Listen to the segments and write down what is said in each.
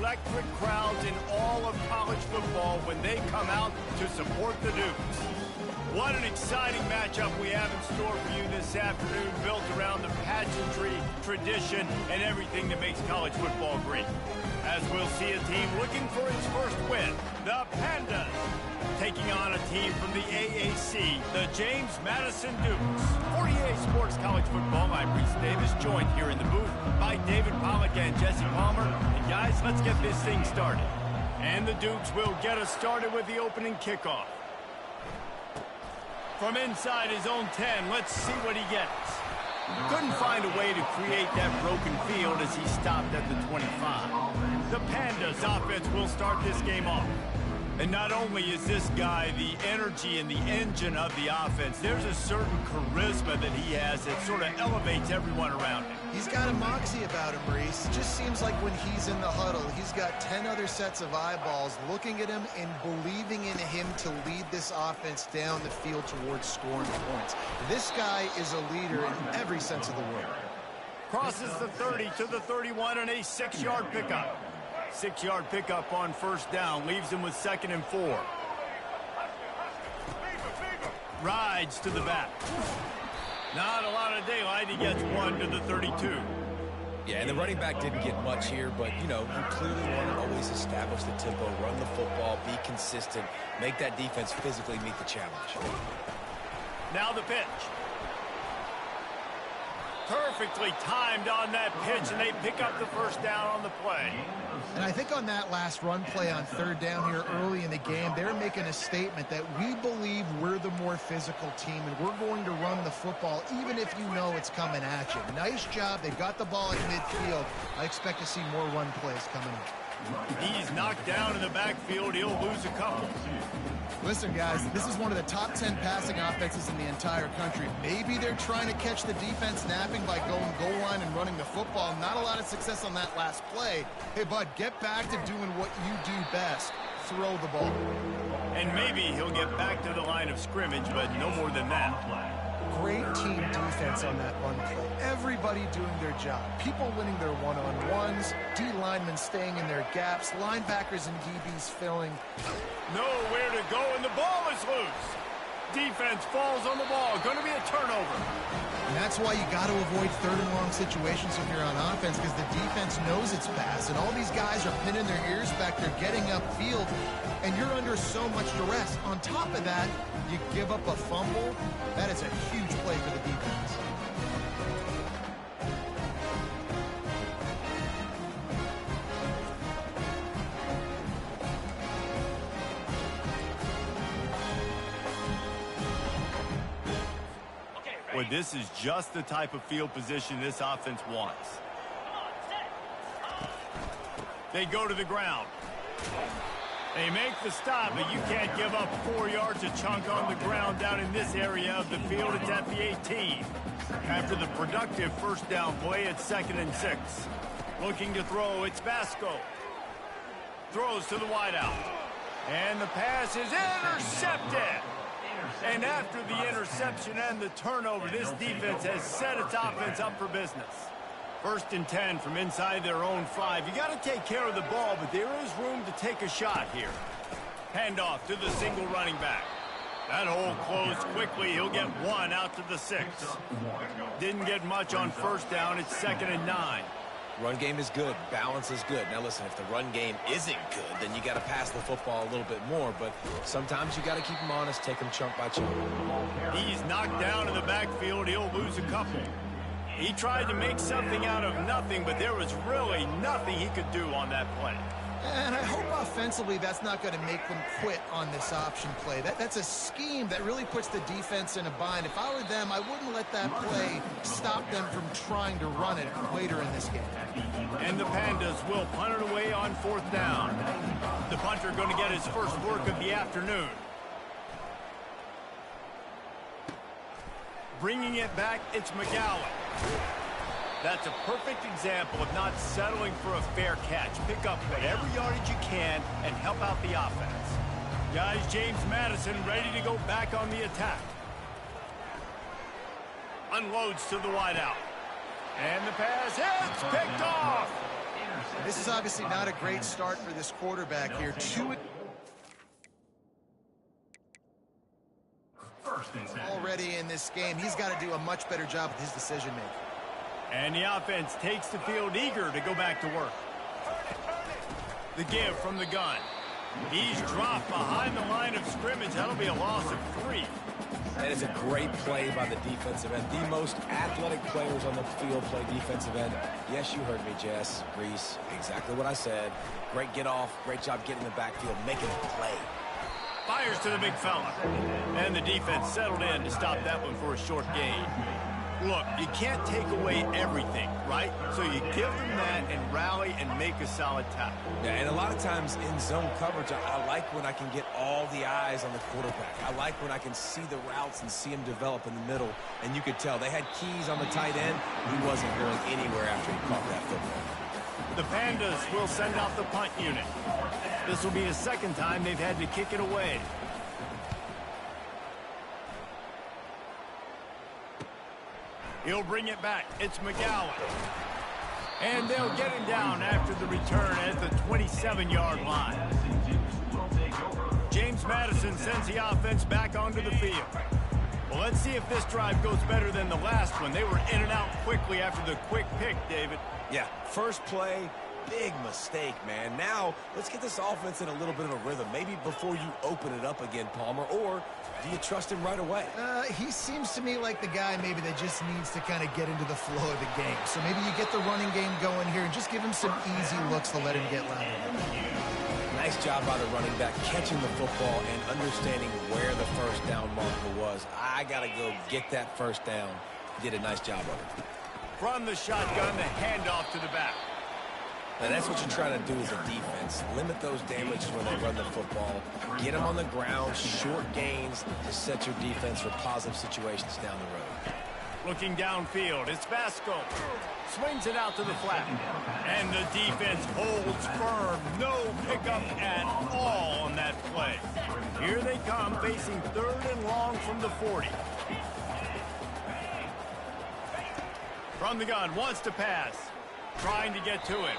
electric crowds in all of college football when they come out to support the Dukes. What an exciting matchup we have in store for you this afternoon, built around the pageantry, tradition, and everything that makes college football great. As we'll see a team looking for its first win, the Pandas, taking on a team from the AAC, the James Madison Dukes. 48 Sports College Football, I'm Reese Davis, joined here in the booth by David Pollack and Jesse Palmer. And guys, let's get this thing started. And the Dukes will get us started with the opening kickoff. From inside his own 10, let's see what he gets. Couldn't find a way to create that broken field as he stopped at the 25. The Pandas offense will start this game off. And not only is this guy the energy and the engine of the offense, there's a certain charisma that he has that sort of elevates everyone around him. He's got a moxie about him, Reese. It just seems like when he's in the huddle, he's got 10 other sets of eyeballs looking at him and believing in him to lead this offense down the field towards scoring points. This guy is a leader in every sense of the word. Crosses the 30 to the 31 and a 6-yard pickup. 6-yard pickup on first down, leaves him with 2nd and 4. Rides to the back. Not a lot of daylight. He gets 1 to the 32. Yeah, and the running back didn't get much here, but, you know, you clearly want to always establish the tempo, run the football, be consistent, make that defense physically meet the challenge. Now the pitch. Perfectly timed on that pitch, and they pick up the first down on the play. And I think on that last run play on 3rd down here early in the game, they're making a statement that we believe we're the more physical team, and we're going to run the football even if you know it's coming at you. Nice job. They've got the ball at midfield. I expect to see more run plays coming up. He's knocked down in the backfield. He'll lose a couple. Listen, guys, this is one of the top 10 passing offenses in the entire country. Maybe they're trying to catch the defense napping by going goal line and running the football. Not a lot of success on that last play. Hey, bud, get back to doing what you do best. Throw the ball. And maybe he'll get back to the line of scrimmage, but no more than that. Great team defense on that run play. Everybody doing their job. People winning their one-on-ones, D linemen staying in their gaps, linebackers and DBs filling. Nowhere to go, and the ball is loose. Defense falls on the ball. Going to be a turnover. And that's why you got to avoid 3rd and long situations if you're on offense, because the defense knows it's pass, and all these guys are pinning their ears back. They're getting upfield, and you're under so much duress. On top of that, you give up a fumble. That is a huge play for the defense. Well, this is just the type of field position this offense wants. They go to the ground. They make the stop, but you can't give up 4 yards a chunk on the ground down in this area of the field. It's at the 18. After the productive first down play, it's 2nd and 6. Looking to throw, it's Vasco. Throws to the wideout. And the pass is intercepted. And after the interception and the turnover, this defense has set its offense up for business. 1st and 10 from inside their own 5. You got to take care of the ball, but there is room to take a shot here. Handoff to the single running back. That hole closed quickly. He'll get 1 out to the 6. Didn't get much on first down. It's 2nd and 9. Run game is good. Balance is good. Now, listen, if the run game isn't good, then you got to pass the football a little bit more. But sometimes you got to keep them honest, take them chunk by chunk. He's knocked down in the backfield. He'll lose a couple. He tried to make something out of nothing, but there was really nothing he could do on that play. And I hope offensively that's not going to make them quit on this option play. That's a scheme that really puts the defense in a bind. If I were them, I wouldn't let that play stop them from trying to run it later in this game. And the Pandas will punt it away on 4th down. The punter going to get his first work of the afternoon. Bringing it back, it's McGowan. That's a perfect example of not settling for a fair catch. Pick up whatever yardage you can and help out the offense. Guys, James Madison ready to go back on the attack. Unloads to the wideout. And the pass is picked off. This is obviously not a great start for this quarterback here. Already in this game, he's got to do a much better job with his decision-making. And the offense takes the field eager to go back to work. The give from the gun. He's dropped behind the line of scrimmage. That'll be a loss of 3. That is a great play by the defensive end. The most athletic players on the field play defensive end. Yes, you heard me, Jess, Reese. Exactly what I said. Great get off. Great job getting in the backfield, making a play. Fires to the big fella. And the defense settled in to stop that one for a short gain. Look, you can't take away everything, right? So you give them that and rally and make a solid tackle. Yeah, and a lot of times in zone coverage, I like when I can get all the eyes on the quarterback. I like when I can see the routes and see him develop in the middle. And you could tell they had keys on the tight end. He wasn't going anywhere after he caught that football. The Pandas will send out the punt unit. This will be the second time they've had to kick it away. He'll bring it back. It's McGowan. And they'll get him down after the return at the 27-yard line. James Madison sends the offense back onto the field. Well, let's see if this drive goes better than the last one. They were in and out quickly after the quick pick, David. Yeah, first play, big mistake, man. Now, let's get this offense in a little bit of a rhythm. Maybe before you open it up again, Palmer, or do you trust him right away? He seems to me like the guy maybe that just needs to kind of get into the flow of the game. So maybe you get the running game going here and just give him some easy looks to let him get lateral. Nice job by the running back, catching the football and understanding where the first down marker was. I got to go get that first down. Did a nice job of it. From the shotgun, the handoff to the back. Now that's what you're trying to do as a defense. Limit those damages when they run the football. Get them on the ground, short gains to set your defense for positive situations down the road. Looking downfield, it's Vasco. Swings it out to the flat. And the defense holds firm. No pickup at all on that play. Here they come, facing 3rd and long from the 40. From the gun, wants to pass. Trying to get to it.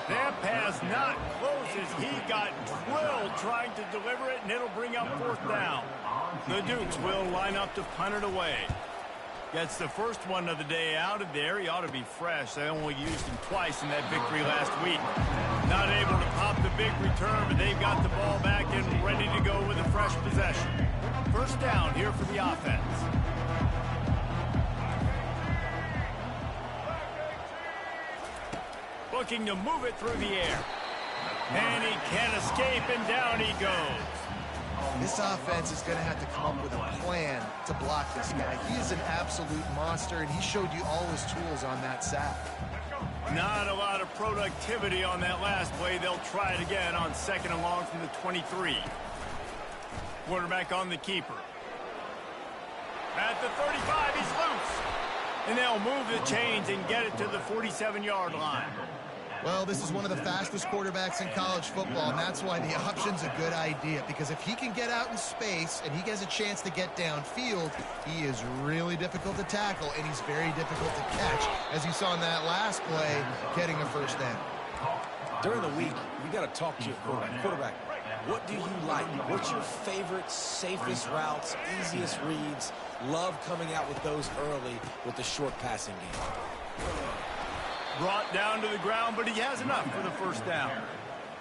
That pass not close as he got drilled trying to deliver it, and it'll bring up 4th down. The Dukes will line up to punt it away. Gets the first one of the day out of there. He ought to be fresh. They only used him twice in that victory last week. Not able to pop the big return, but they've got the ball back and ready to go with a fresh possession. First down here for the offense. Looking to move it through the air. And he can't escape, and down he goes. This offense is going to have to come up with a plan to block this guy. He is an absolute monster, and he showed you all his tools on that sack. Not a lot of productivity on that last play. They'll try it again on 2nd and long from the 23. Quarterback on the keeper. At the 35, he's loose. And they'll move the chains and get it to the 47-yard line. Well, this is one of the fastest quarterbacks in college football, and that's why the option's a good idea. Because if he can get out in space and he has a chance to get downfield, he is really difficult to tackle, and he's very difficult to catch. As you saw in that last play, getting a first down. During the week, you got to talk to your quarterback. What do you like? What's your favorite, safest routes, easiest reads? Love coming out with those early with the short passing game. Brought down to the ground, but he has enough for the first down.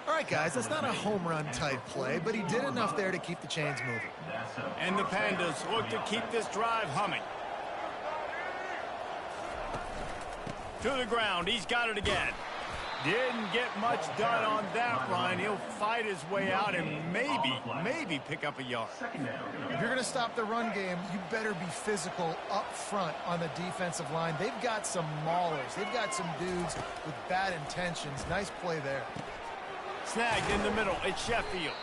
All right, guys, that's not a home run type play, but he did enough there to keep the chains moving. And the Pandas look to keep this drive humming. To the ground, he's got it again. Didn't get much done on that run. He'll fight his way out and maybe pick up a yard. If you're going to stop the run game, you better be physical up front on the defensive line. They've got some maulers. They've got some dudes with bad intentions. Nice play there. Snagged in the middle. It's Sheffield.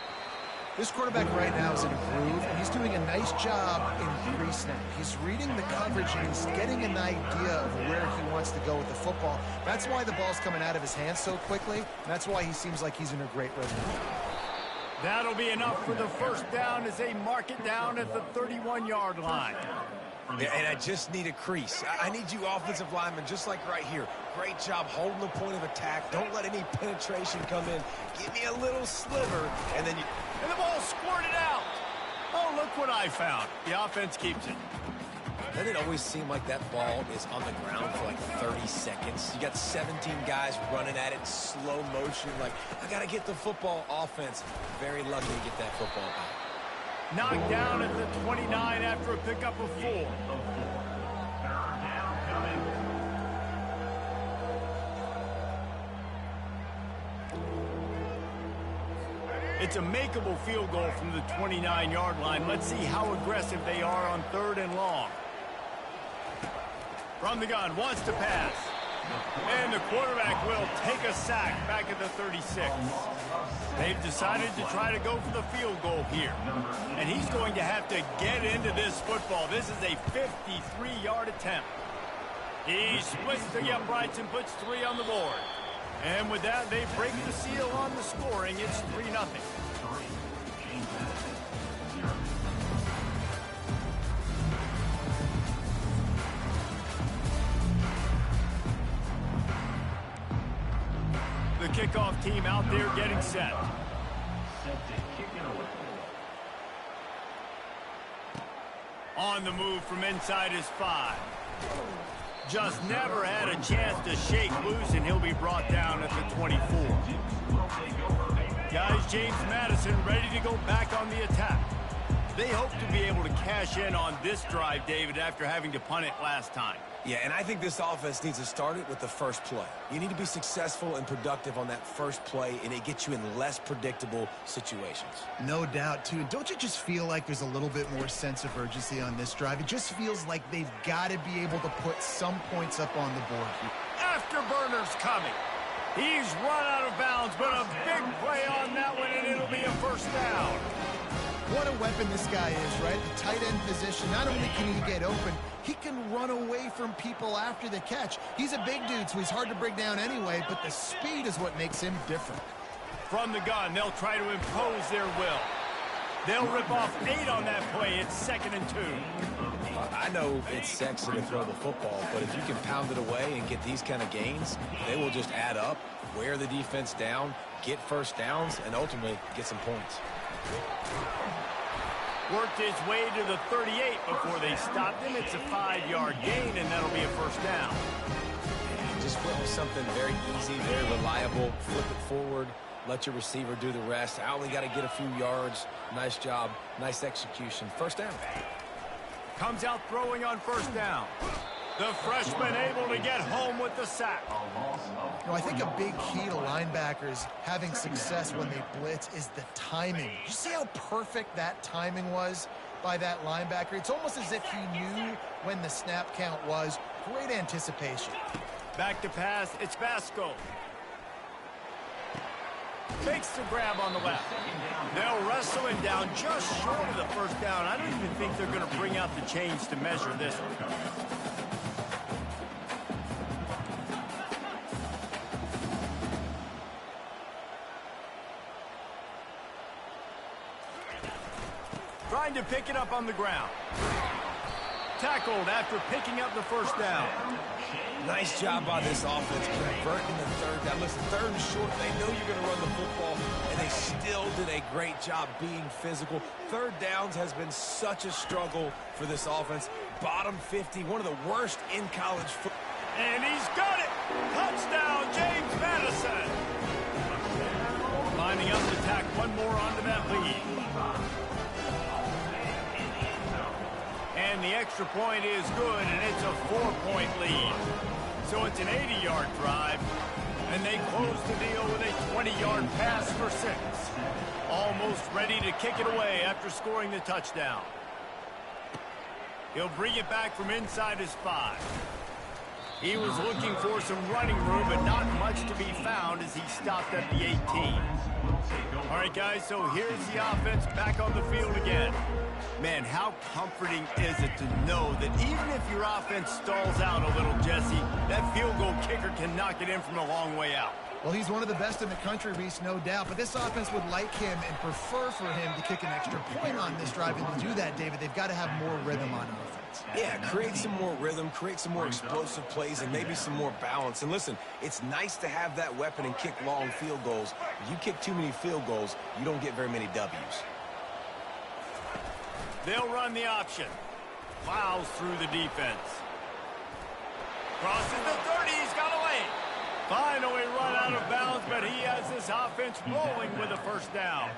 This quarterback right now is in a groove, and he's doing a nice job in pre-snap. He's reading the coverage, and he's getting an idea of where he wants to go with the football. That's why the ball's coming out of his hands so quickly, and that's why he seems like he's in a great rhythm. That'll be enough for the first down as they mark it down at the 31-yard line. Yeah, and I just need a crease. I need you offensive linemen, just like right here. Great job holding the point of attack. Don't let any penetration come in. Give me a little sliver, and then you... And the ball squirted out. Oh, look what I found. The offense keeps it. Doesn't it always seem like that ball is on the ground for like 30 seconds? You got 17 guys running at it, slow motion, like, I got to get the football. Offense, very lucky to get that football back. Knocked down at the 29 after a pickup of 4. It's a makeable field goal from the 29-yard line. Let's see how aggressive they are on 3rd and long. From the gun, wants to pass. And the quarterback will take a sack back at the 36. They've decided to try to go for the field goal here. And he's going to have to get into this football. This is a 53-yard attempt. He splits the uprights and puts 3 on the board. And with that, they break the seal on the scoring. It's 3-0. The kickoff team out there getting set. On the move from inside his 5. Just never had a chance to shake loose, and he'll be brought down at the 24. Guys, James Madison ready to go back on the attack. They hope to be able to cash in on this drive, David, after having to punt it last time. Yeah, and I think this offense needs to start it with the first play. You need to be successful and productive on that first play, and it gets you in less predictable situations. No doubt, too. Don't you just feel like there's a little bit more sense of urgency on this drive? It just feels like they've got to be able to put some points up on the board. Afterburner's coming. He's run out of bounds, but a big play on that one, and it'll be a first down. What a weapon this guy is, right? The tight end position, not only can he get open, he can run away from people after the catch. He's a big dude, so he's hard to bring down anyway, but the speed is what makes him different. From the gun, they'll try to impose their will. They'll rip off 8 on that play. It's 2nd and 2. I know it's sexy to throw the football, but if you can pound it away and get these kind of gains, they will just add up, wear the defense down, get first downs, and ultimately get some points. Worked his way to the 38 before they stopped him. It's a 5-yard gain, and that'll be a first down. Just went with something very easy, very reliable. Flip it forward, let your receiver do the rest. I only got to get a few yards. Nice job, nice execution. First down. Comes out throwing on first down. The freshman able to get home with the sack. You know, I think a big key to linebackers having success when they blitz is the timing. You see how perfect that timing was by that linebacker? It's almost as if he knew when the snap count was. Great anticipation. Back to pass, it's Vasco. Makes the grab on the left. They'll wrestle him down just short of the first down. I don't even think they're going to bring out the chains to measure this one. Trying to pick it up on the ground. Tackled after picking up the first down. Nice job by this offense converting the 3rd down. Listen, 3rd and short, they know you're going to run the football, and they still did a great job being physical. 3rd downs has been such a struggle for this offense. Bottom 50, one of the worst in college football. And he's got it! Touchdown, James Madison! Lining up to tack one more onto that lead. And the extra point is good, and it's a 4-point lead. So it's an 80-yard drive, and they close the deal with a 20-yard pass for 6. Almost ready to kick it away after scoring the touchdown. He'll bring it back from inside his 5. He was looking for some running room, but not much to be found as he stopped at the 18. All right, guys, so here's the offense back on the field again. Man, how comforting is it to know that even if your offense stalls out a little, Jesse, that field goal kicker can knock it in from a long way out. Well, he's one of the best in the country, Reese, no doubt. But this offense would like him and prefer for him to kick an extra point on this drive. And to do that, David, they've got to have more rhythm on offense. Yeah, create some more rhythm, create some more explosive plays, and maybe some more balance. And listen, it's nice to have that weapon and kick long field goals. If you kick too many field goals, you don't get very many W's. They'll run the option. Plows through the defense. Crosses the 30. He's got away. Finally run out of bounds, but he has this offense rolling with a first down.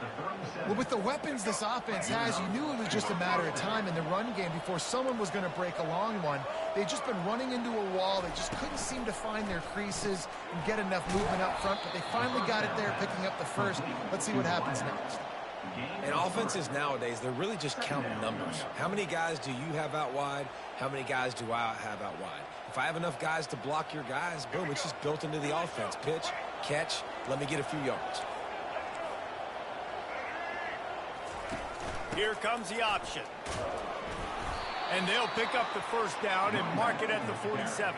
Well, with the weapons this offense has, you knew it was just a matter of time in the run game before someone was going to break a long one. They've just been running into a wall. They just couldn't seem to find their creases and get enough movement up front, but they finally got it there, picking up the first. Let's see what happens next. And offenses nowadays, they're really just counting numbers. How many guys do you have out wide? How many guys do I have out wide? If I have enough guys to block your guys, boom, it's just built into the offense. Pitch, catch, let me get a few yards. Here comes the option. And they'll pick up the first down and mark it at the 47.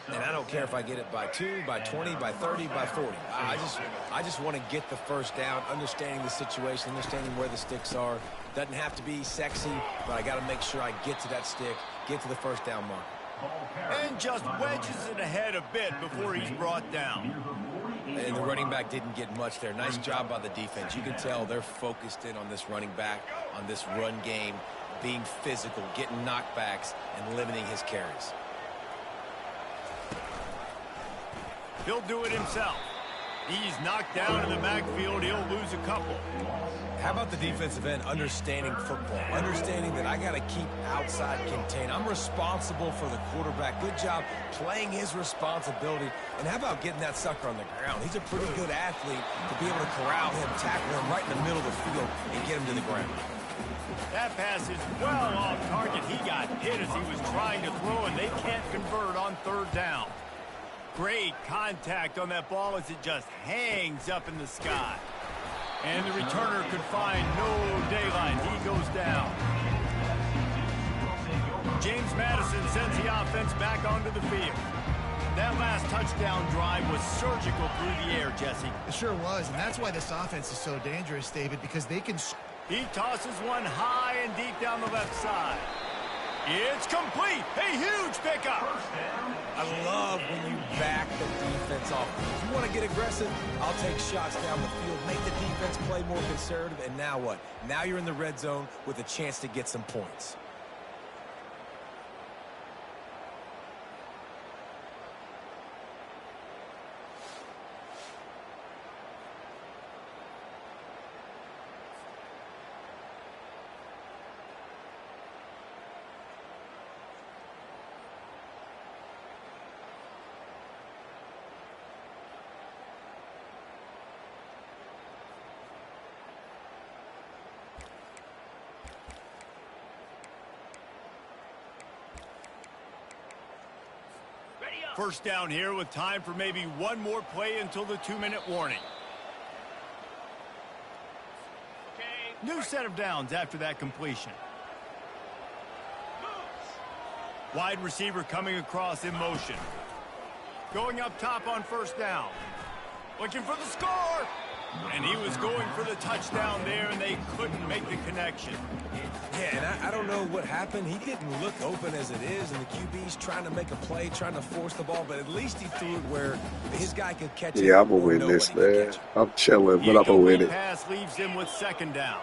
And I don't care if I get it by 2, by 20, by 30, by 40. I just want to get the first down, understanding the situation, understanding where the sticks are. Doesn't have to be sexy, but I got to make sure I get to that stick, get to the first down mark. And just wedges it ahead a bit before he's brought down. And the running back didn't get much there. Nice job by the defense. You can tell they're focused in on this running back, on this run game, being physical, getting knockbacks, and limiting his carries. He'll do it himself. He's knocked down in the backfield. He'll lose a couple. How about the defensive end understanding football, understanding that I got to keep outside contained. I'm responsible for the quarterback. Good job playing his responsibility. And how about getting that sucker on the ground? He's a pretty good athlete to be able to corral him, tackle him right in the middle of the field, and get him to the ground. That pass is well off target. He got hit as he was trying to throw, and they can't convert on third down. Great contact on that ball as it just hangs up in the sky. And the returner could find no daylight. He goes down. James Madison sends the offense back onto the field. That last touchdown drive was surgical through the air, Jesse. It sure was, and that's why this offense is so dangerous, David, because they can... He tosses one high and deep down the left side. It's complete. A huge pickup. I love when you back the defense off. If you want to get aggressive, I'll take shots down the field, make the defense play more conservative, and now what? Now you're in the red zone with a chance to get some points. First down here with time for maybe one more play until the 2-minute warning. New set of downs after that completion. Wide receiver coming across in motion. Going up top on first down. Looking for the score. And he was going for the touchdown there, and they couldn't make the connection. Yeah, and I don't know what happened. He didn't look open as it is, and the QB's trying to make a play, trying to force the ball, but at least he threw it where his guy could catch it. Yeah, I'm going to win this, man. I'm chilling, but I'm going to win it. Pass leaves him with second down.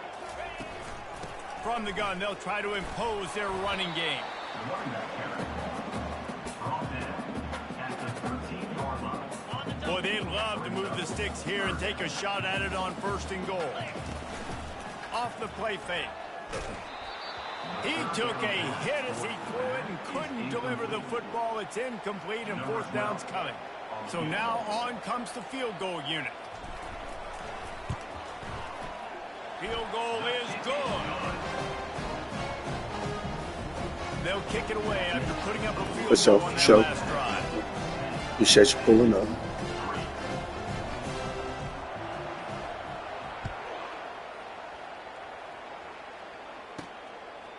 From the gun, they'll try to impose their running game. Boy, they love to move the sticks here and take a shot at it on first and goal. Off the play fake. He took a hit as he threw it and couldn't deliver the football. It's incomplete and fourth down's coming. So now on comes the field goal unit. Field goal is good. They'll kick it away after putting up a field goal on their last drive. Appreciate you pulling up.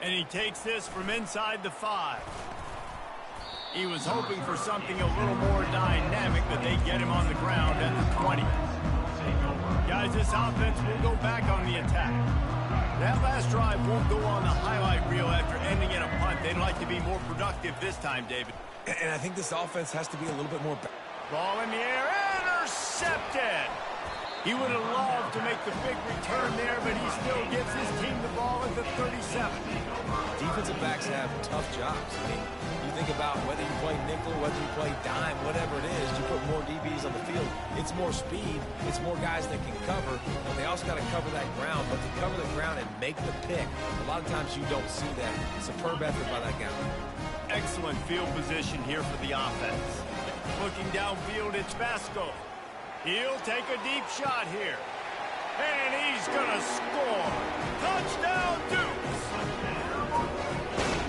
And he takes this from inside the 5. He was hoping for something a little more dynamic, but they get him on the ground at the 20. Guys, this offense will go back on the attack. That last drive won't go on the highlight reel after ending in a punt. They'd like to be more productive this time, David. And I think this offense has to be a little bit more... Ball in the air, intercepted. He would have loved to make the big return there, but he still gives his team the ball at the 37. Defensive backs have tough jobs. I mean, you think about whether you play nickel, whether you play dime, whatever it is, you put more DBs on the field. It's more speed. It's more guys that can cover, but they also got to cover that ground. But to cover the ground and make the pick, a lot of times you don't see that. Superb effort by that guy. Excellent field position here for the offense. Looking downfield, it's Vasco. He'll take a deep shot here. And he's going to score. Touchdown, Dukes.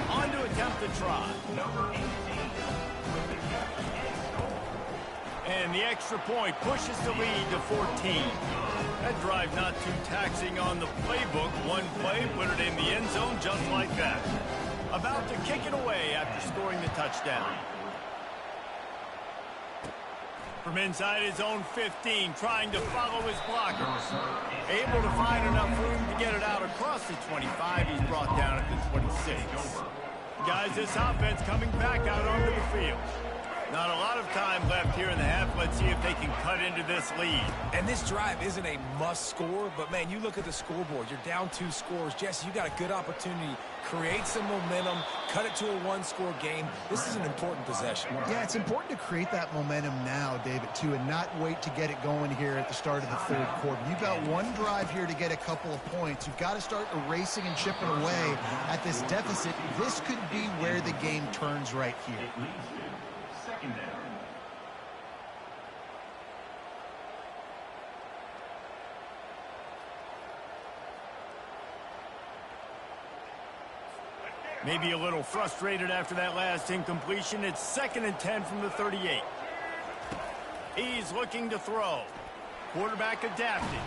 On to attempt the try. And the extra point pushes the lead to 14. That drive not too taxing on the playbook. One play, put it in the end zone just like that. About to kick it away after scoring the touchdown. From inside his own 15, trying to follow his blockers. Able to find enough room to get it out across the 25. He's brought down at the 26. Guys, this offense coming back out onto the field. Not a lot of time left here in the half. Let's see if they can cut into this lead. And this drive isn't a must score, but man, you look at the scoreboard. You're down 2 scores. Jesse, you got a good opportunity. Create some momentum. Cut it to a 1-score game. This is an important possession. Yeah, it's important to create that momentum now, David, too, and not wait to get it going here at the start of the 3rd quarter. You've got one drive here to get a couple of points. You've got to start erasing and chipping away at this deficit. This could be where the game turns right here. Maybe a little frustrated after that last incompletion. It's 2nd and 10 from the 38. He's looking to throw. Quarterback adapted.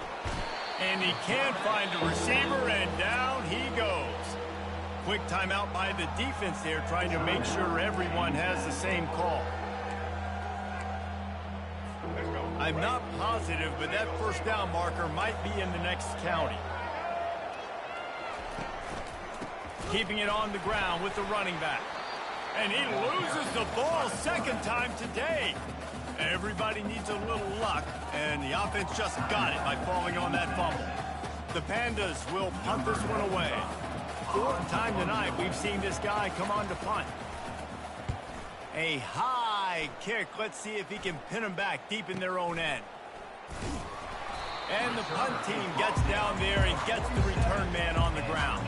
And he can't find a receiver, and down he goes. Quick timeout by the defense there, trying to make sure everyone has the same call. I'm not positive, but that first down marker might be in the next county. Keeping it on the ground with the running back. And he loses the ball 2nd time today. Everybody needs a little luck, and the offense just got it by falling on that fumble. The Pandas will punt this one away. 4th time tonight we've seen this guy come on to punt. A high kick. Let's see if he can pin him back deep in their own end. And the punt team gets down there and gets the return man on the ground.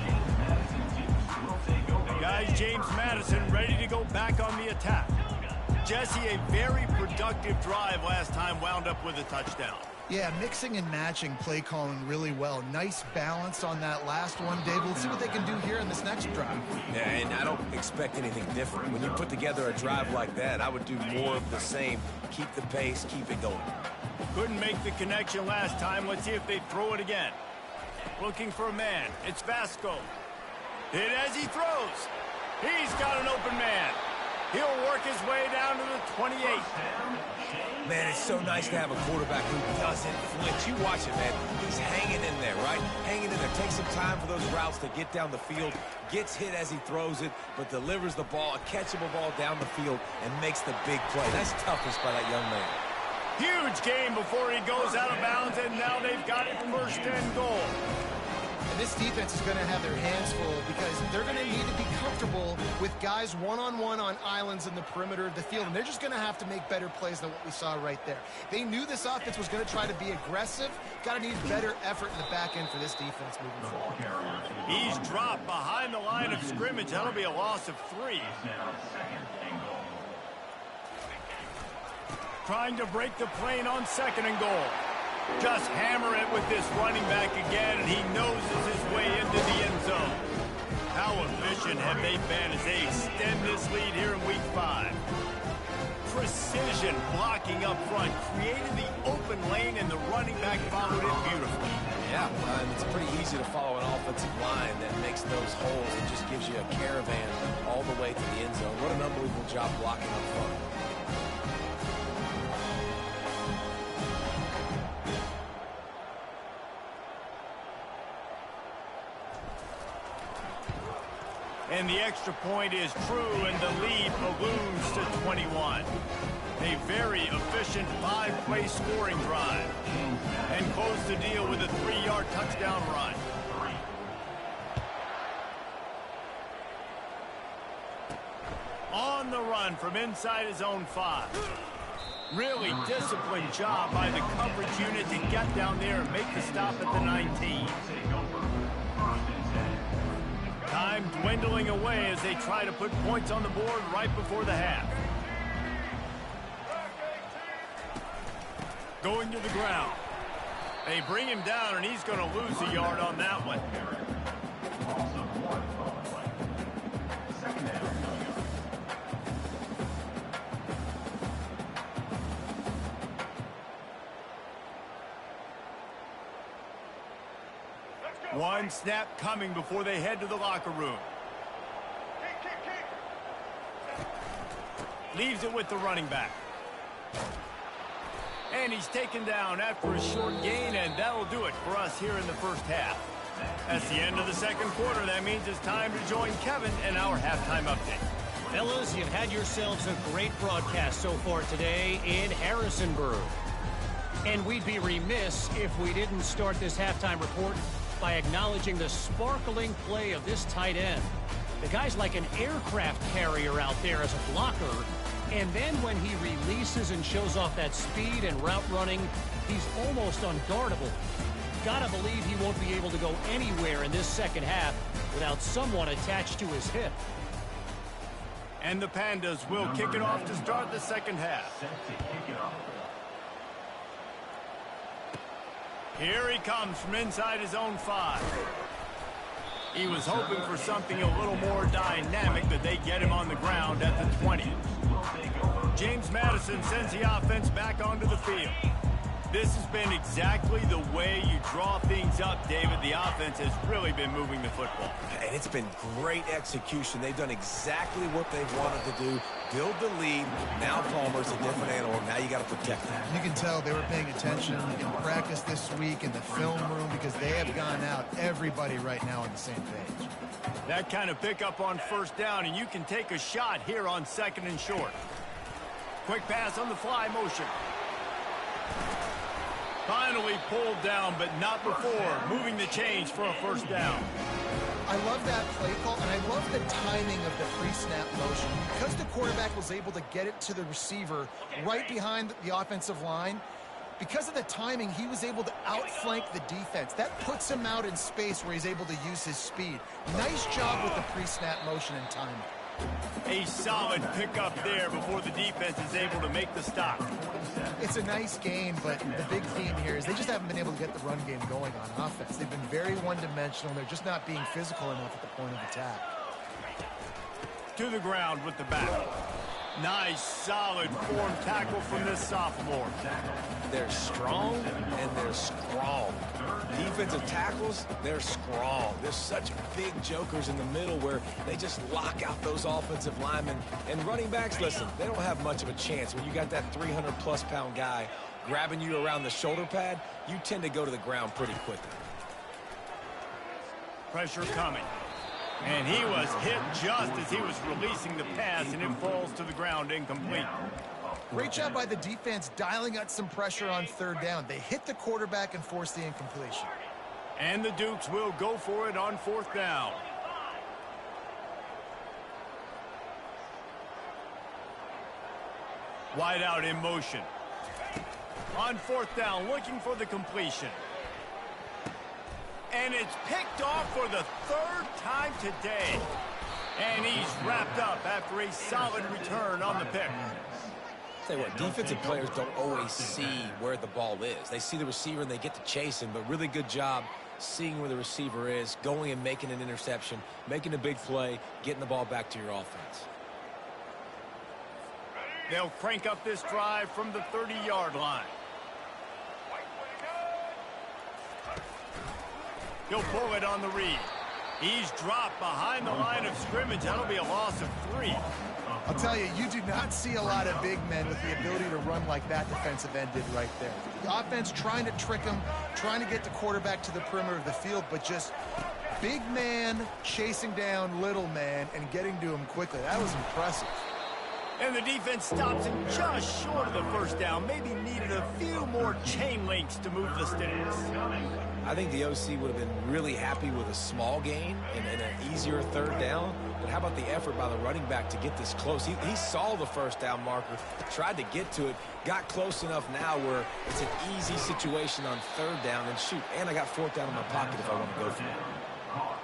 Guys, James Madison ready to go back on the attack. Jesse, a very productive drive last time, wound up with a touchdown. Yeah, mixing and matching play calling really well. Nice balance on that last one, David. Let's see what they can do here in this next drive. Yeah, and I don't expect anything different. When you put together a drive like that, I would do more of the same. Keep the pace, keep it going. Couldn't make the connection last time. Let's see if they throw it again. Looking for a man. It's Vasco. Hit as he throws. He's got an open man. He'll work his way down to the 28. Man, it's so nice to have a quarterback who doesn't flinch. You watch it, man. He's hanging in there, right? Hanging in there. Takes some time for those routes to get down the field. Gets hit as he throws it, but delivers the ball, a catchable ball down the field, and makes the big play. That's toughness by that young man. Huge game before he goes out of bounds, and now they've got it 1st and goal. And this defense is going to have their hands full because they're going to need to be comfortable with guys one-on-one on islands in the perimeter of the field, and they're just going to have to make better plays than what we saw right there. They knew this offense was going to try to be aggressive. Got to need better effort in the back end for this defense moving forward. He's dropped behind the line of scrimmage. That'll be a loss of 3. Trying to break the plane on 2nd and goal. Just hammer it with this running back again, and he noses his way into the end zone. How efficient have they been as they extend this lead here in Week 5? Precision blocking up front, created the open lane, and the running back followed it beautifully. Yeah, it's pretty easy to follow an offensive line that makes those holes and just gives you a caravan all the way to the end zone. What an unbelievable job blocking up front. And the extra point is true, and the lead balloons to 21. A very efficient 5-play scoring drive. And close the deal with a 3-yard touchdown run. On the run from inside his own 5. Really disciplined job by the coverage unit to get down there and make the stop at the 19. Time dwindling away as they try to put points on the board right before the half. Going to the ground. They bring him down, and he's going to lose a yard on that one. One snap coming before they head to the locker room. Leaves it with the running back. And he's taken down after a short gain, and that'll do it for us here in the first half. That's the end of the second quarter. That means it's time to join Kevin and our halftime update. Fellas, you've had yourselves a great broadcast so far today in Harrisonburg. And we'd be remiss if we didn't start this halftime report by acknowledging the sparkling play of this tight end. The guy's like an aircraft carrier out there as a blocker, and then when he releases and shows off that speed and route running, he's almost unguardable. Gotta believe he won't be able to go anywhere in this second half without someone attached to his hip. And the Pandas will kick it off to start the second half. Here he comes from inside his own 5. He was hoping for something a little more dynamic, but they get him on the ground at the 20. James Madison sends the offense back onto the field. This has been exactly the way you draw things up, David. The offense has really been moving the football. And it's been great execution. They've done exactly what they've wanted to do. Build the lead. Now Palmer's a different animal. Now you got to protect him. You can tell they were paying attention in practice this week in the film room because they have gone out, everybody right now on the same page. That kind of pickup on first down, and you can take a shot here on second and short. Quick pass on the fly motion. Finally pulled down, but not before. Moving the chains for a first down. I love that play call, and I love the timing of the pre-snap motion. Because the quarterback was able to get it to the receiver right behind the offensive line, because of the timing, he was able to outflank the defense. That puts him out in space where he's able to use his speed. Nice job with the pre-snap motion and timing. A solid pickup there before the defense is able to make the stop. It's a nice game, but the big theme here is they just haven't been able to get the run game going on offense. They've been very one-dimensional. They're just not being physical enough at the point of attack. To the ground with the back. Nice, solid form tackle from this sophomore. They're strong and they're strong. Defensive tackles, they're strong. There's such big jokers in the middle where they just lock out those offensive linemen. And running backs, listen, they don't have much of a chance. When you got that 300-plus pound guy grabbing you around the shoulder pad, you tend to go to the ground pretty quickly. Pressure coming. And he was hit just as he was releasing the pass, and it falls to the ground incomplete. Great job by the defense dialing out some pressure on third down. They hit the quarterback and forced the incompletion. And the Dukes will go for it on fourth down. Wide out in motion. On fourth down, looking for the completion. And it's picked off for the third time today. And he's wrapped up after a solid return on the pick. Tell you what, defensive players don't always see where the ball is. They see the receiver and they get to chase him, but really good job seeing where the receiver is, going and making an interception, making a big play, getting the ball back to your offense. They'll crank up this drive from the 30-yard line. He'll pull it on the read. He's dropped behind the line of scrimmage. That'll be a loss of 3. I'll tell you, you do not see a lot of big men with the ability to run like that defensive end did right there. The offense trying to trick him, trying to get the quarterback to the perimeter of the field, but just Big man chasing down little man and getting to him quickly. That was impressive. And the defense stops him just short of the first down. Maybe needed a few more chain links to move the sticks. I think the OC would have been really happy with a small gain and an easier third down. But how about the effort by the running back to get this close? He saw the first down marker, tried to get to it, got close enough now where it's an easy situation on third down. And shoot, and I got fourth down in my pocket if I want to go for it.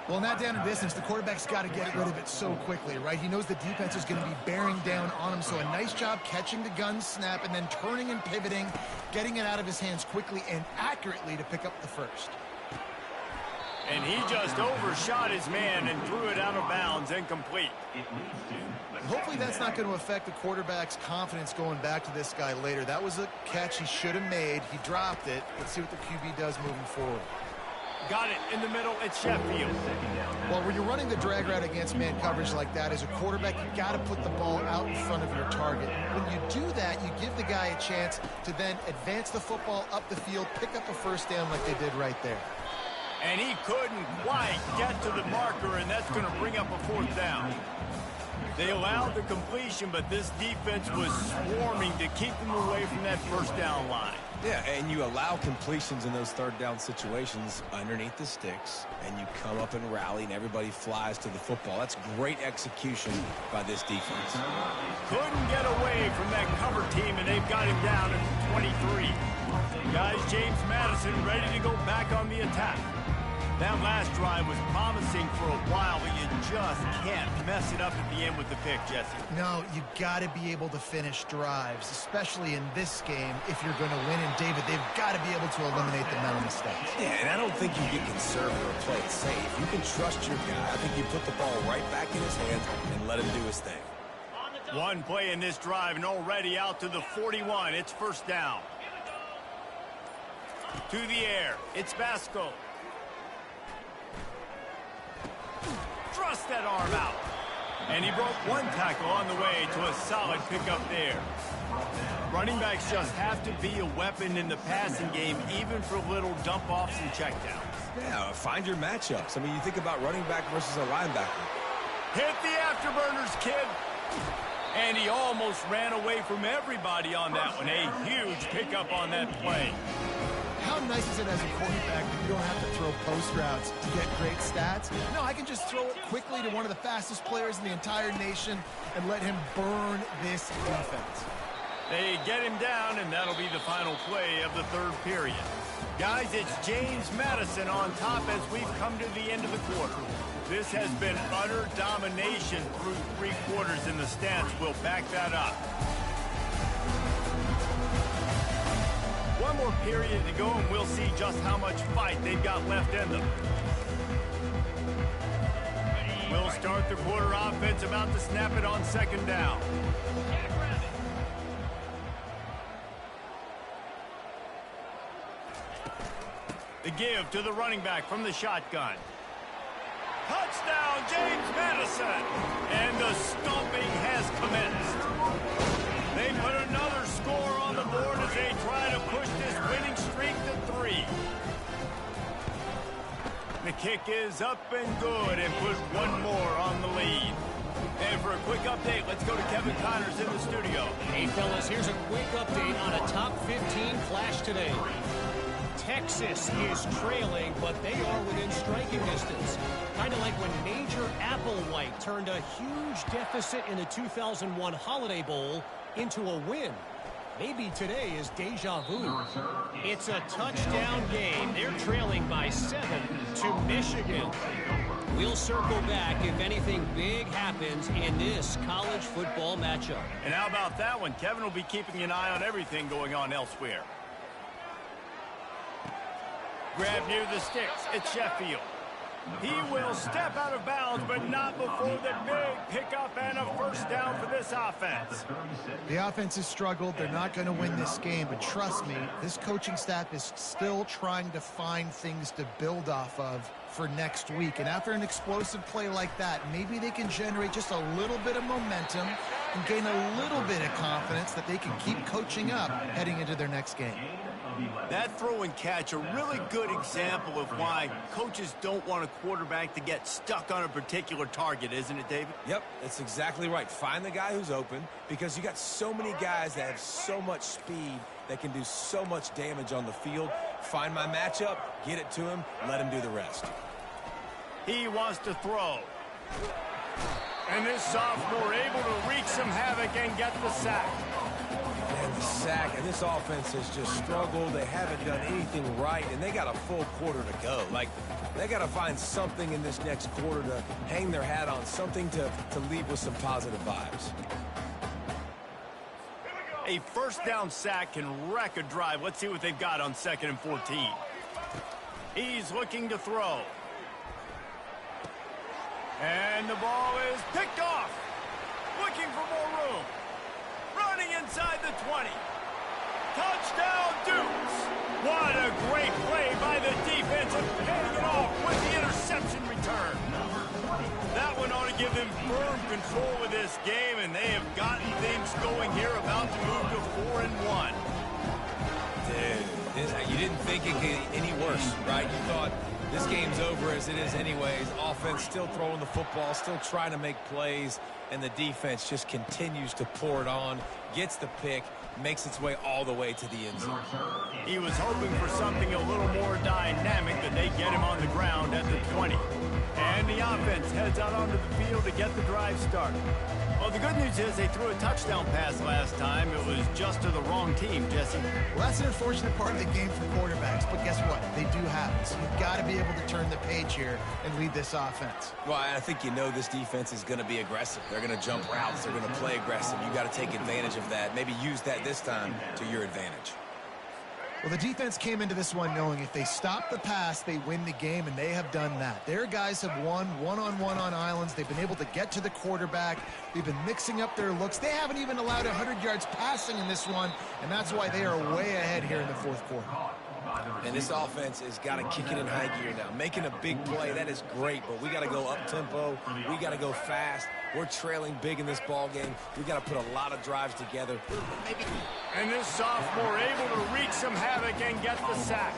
Well, in that down and distance, the quarterback's got to get rid of it so quickly, right? He knows the defense is going to be bearing down on him, so a nice job catching the gun snap and then turning and pivoting, getting it out of his hands quickly and accurately to pick up the first. And he just overshot his man and threw it out of bounds, incomplete. Hopefully that's not going to affect the quarterback's confidence going back to this guy later. That was a catch he should have made. He dropped it. Let's see what the QB does moving forward. Got it in the middle. It's Sheffield. Well, when you're running the drag route against man coverage like that, as a quarterback, you got to put the ball out in front of your target. When you do that, you give the guy a chance to then advance the football up the field, pick up a first down like they did right there. And he couldn't quite get to the marker, and that's going to bring up a fourth down. They allowed the completion, but this defense was swarming to keep them away from that first down line. Yeah, and you allow completions in those third down situations underneath the sticks, and you come up and rally, and everybody flies to the football. That's great execution by this defense. Couldn't get away from that cover team, and they've got him down at 23. Guys, James Madison ready to go back on the attack. That last drive was promising for a while, but you just can't mess it up at the end with the pick, Jesse. No, you got to be able to finish drives, especially in this game if you're going to win. And, David, they've got to be able to eliminate the mental mistakes. Yeah, and I don't think you get conservative or play it safe. You can trust your guy. I think you put the ball right back in his hands and let him do his thing. One play in this drive and already out to the 41. It's first down. To the air. It's Vasco. Thrust that arm out. And he broke one tackle on the way to a solid pickup there. Running backs just have to be a weapon in the passing game, even for little dump-offs and checkdowns. Yeah, find your matchups. I mean, you think about running back versus a linebacker. Hit the afterburners, kid. And he almost ran away from everybody on that one. A huge pickup on that play. How nice is it as a quarterback that you don't have to throw post routes to get great stats? No, I can just throw it quickly to one of the fastest players in the entire nation and let him burn this defense. They get him down, and that'll be the final play of the third period. Guys, it's James Madison on top as we've come to the end of the quarter. This has been utter domination through three quarters, and the stats will back that up. One more period to go, and we'll see just how much fight they've got left in them. We'll start the quarter offense, about to snap it on second down. The give to the running back from the shotgun. Touchdown, James Madison! And the stomping has commenced. They put another score on the board as they try to push this winning streak to 3. The kick is up and good and put one more on the lead. And for a quick update, let's go to Kevin Connors in the studio. Hey, fellas, here's a quick update on a top 15 flash today. Texas is trailing, but they are within striking distance. Kind of like when Major Applewhite turned a huge deficit in the 2001 Holiday Bowl into a win. Maybe today is deja vu. It's a touchdown game. They're trailing by 7 to Michigan. We'll circle back if anything big happens in this college football matchup. And how about that one? Kevin will be keeping an eye on everything going on elsewhere. Grab near the sticks. It's Sheffield. He will step out of bounds, but not before the big pickup and a first down for this offense. The offense has struggled. They're not going to win this game, but trust me, this coaching staff is still trying to find things to build off of for next week. And after an explosive play like that, maybe they can generate just a little bit of momentum and gain a little bit of confidence that they can keep coaching up heading into their next game. That throw and catch, a really good example of why coaches don't want a quarterback to get stuck on a particular target, isn't it, David? Yep, that's exactly right. Find the guy who's open, because you got so many guys that have so much speed that can do so much damage on the field. Find my matchup, get it to him, let him do the rest. He wants to throw. And this sophomore able to wreak some havoc and get the sack. And the sack, and this offense has just struggled. They haven't done anything right, and they got a full quarter to go. Like, they got to find something in this next quarter to hang their hat on, something to leave with some positive vibes. A first down sack can wreck a drive. Let's see what they've got on 2nd and 14. He's looking to throw. And the ball is picked off. Looking for more room. Running inside the 20. Touchdown, Dukes. What a great play by the defense and paying it off with the interception return. That one ought to give them firm control of this game, and they have gotten things going here, about to move to 4-1. Dude, you didn't think it could get any worse, right? You thought this game's over as it is anyways. Offense still throwing the football, still trying to make plays, and the defense just continues to pour it on, gets the pick, makes its way all the way to the end zone. He was hoping for something a little more dynamic, but they get him on the ground at the 20. And the offense heads out onto the field to get the drive started. Well, the good news is they threw a touchdown pass last time. It was just to the wrong team, Jesse. Well, that's an unfortunate part of the game for quarterbacks, but guess what? They do have it. So you've got to be able to turn the page here and lead this offense. Well, I think you know this defense is going to be aggressive. They're going to jump routes. They're going to play aggressive. You got to take advantage of that. Maybe use that this time to your advantage. Well, the defense came into this one knowing if they stop the pass, they win the game, and they have done that. Their guys have won one-on-one on islands. They've been able to get to the quarterback. They've been mixing up their looks. They haven't even allowed 100 yards passing in this one, and that's why they are way ahead here in the fourth quarter. And this offense has got to kick it in high gear now. Making a big play, that is great, but we got to go up-tempo. We got to go fast. We're trailing big in this ball game. We got to put a lot of drives together. And this sophomore able to wreak some havoc and get the sack.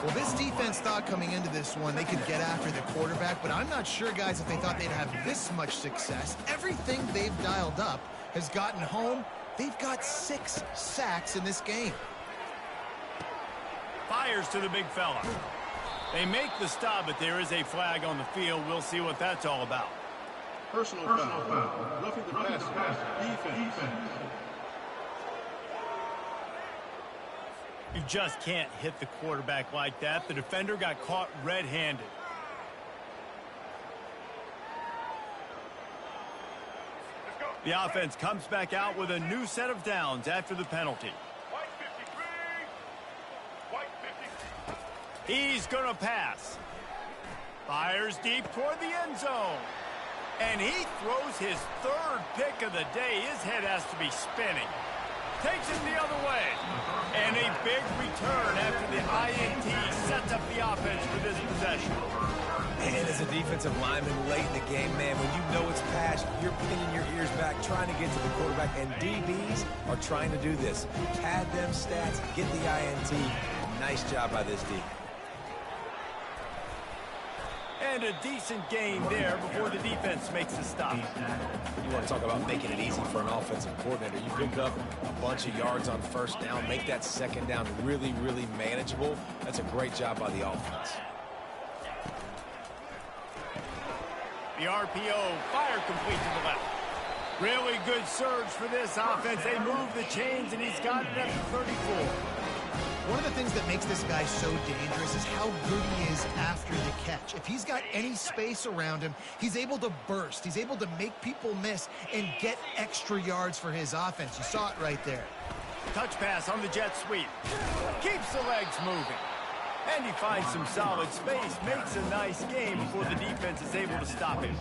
Well, this defense thought coming into this one they could get after the quarterback, but I'm not sure, guys, if they thought they'd have this much success. Everything they've dialed up has gotten home. They've got 6 sacks in this game. Fires to the big fella. They make the stop, but there is a flag on the field. We'll see what that's all about. Personal foul. Roughing the passer. Defense. You just can't hit the quarterback like that. The defender got caught red-handed. The offense comes back out with a new set of downs after the penalty. He's going to pass. Fires deep toward the end zone. And he throws his 3rd pick of the day. His head has to be spinning. Takes it the other way. And a big return after the INT sets up the offense for this possession. And as a defensive lineman late in the game, man, when you know it's pass, you're pinning your ears back, trying to get to the quarterback. And DBs are trying to do this. Pad them stats, get the INT. Nice job by this D. And a decent gain there before the defense makes the stop. You want to talk about making it easy for an offensive coordinator. You pick up a bunch of yards on first down, make that second down really, really manageable. That's a great job by the offense. The RPO, fire complete to the left. Really good surge for this offense. They move the chains, and he's got it at the 34. One of the things that makes this guy so dangerous is how good he is after the catch. If he's got any space around him, he's able to burst. He's able to make people miss and get extra yards for his offense. You saw it right there. Touch pass on the jet sweep. Keeps the legs moving. And he finds some solid space. Makes a nice game before the defense is able to stop him.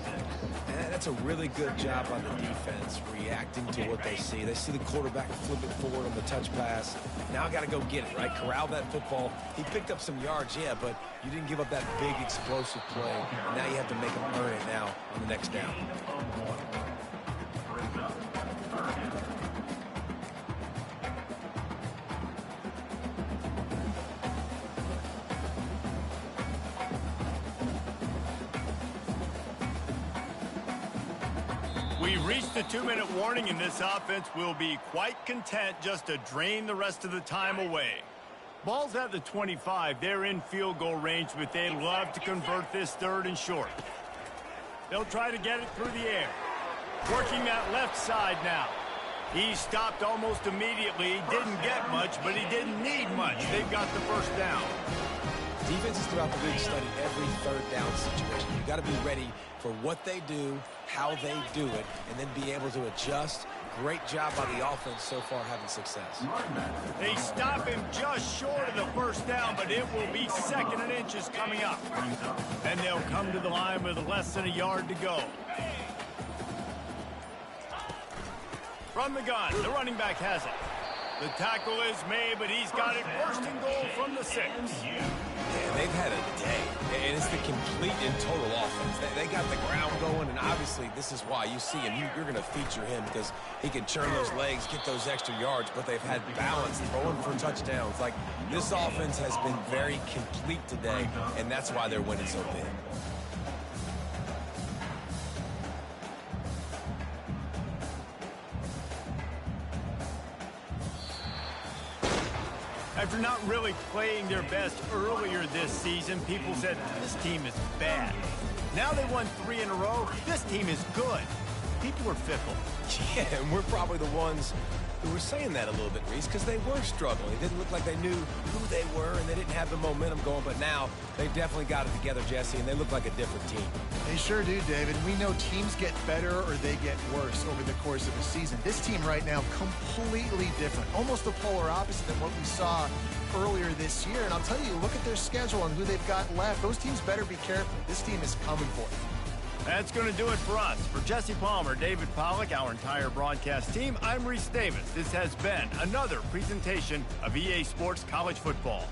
And that's a really good job on the defense, reacting to what they see. They see the quarterback flip it forward on the touch pass. Now I got to go get it, right? Corral that football. He picked up some yards, yeah, but you didn't give up that big explosive play. And now you have to make him earn it now on the next down. We reached the 2-minute warning, and this offense will be quite content just to drain the rest of the time away. Ball's at the 25. They're in field goal range, but they'd love to convert this 3rd and short. They'll try to get it through the air. Working that left side now. He stopped almost immediately. Didn't get much, but he didn't need much. They've got the first down. Defenses throughout the league study every 3rd down situation. You've got to be ready for what they do, how they do it, and then be able to adjust. Great job by the offense so far having success. They stop him just short of the first down, but it will be 2nd and inches coming up. And they'll come to the line with less than a yard to go. From the gun, the running back has it. The tackle is made, but he's got it 1st and goal from the 6. Yeah, they've had a day, and it's the complete and total offense. They got the ground going, and obviously this is why you see him. You're going to feature him because he can churn those legs, get those extra yards, but they've had balance, throwing for touchdowns. Like, this offense has been very complete today, and that's why they're winning so big. After not really playing their best earlier this season, people said, this team is bad. Now they won 3 in a row. This team is good. People are fickle. Yeah, and we're probably the ones who were saying that a little bit, Reese, because they were struggling. It didn't look like they knew who they were, and they didn't have the momentum going. But now they definitely got it together, Jesse, and they look like a different team. They sure do, David. We know teams get better or they get worse over the course of a season. This team right now, completely different. Almost the polar opposite than what we saw earlier this year. And I'll tell you, look at their schedule and who they've got left. Those teams better be careful. This team is coming for you. That's going to do it for us. For Jesse Palmer, David Pollack, our entire broadcast team, I'm Reese Davis. This has been another presentation of EA Sports College Football.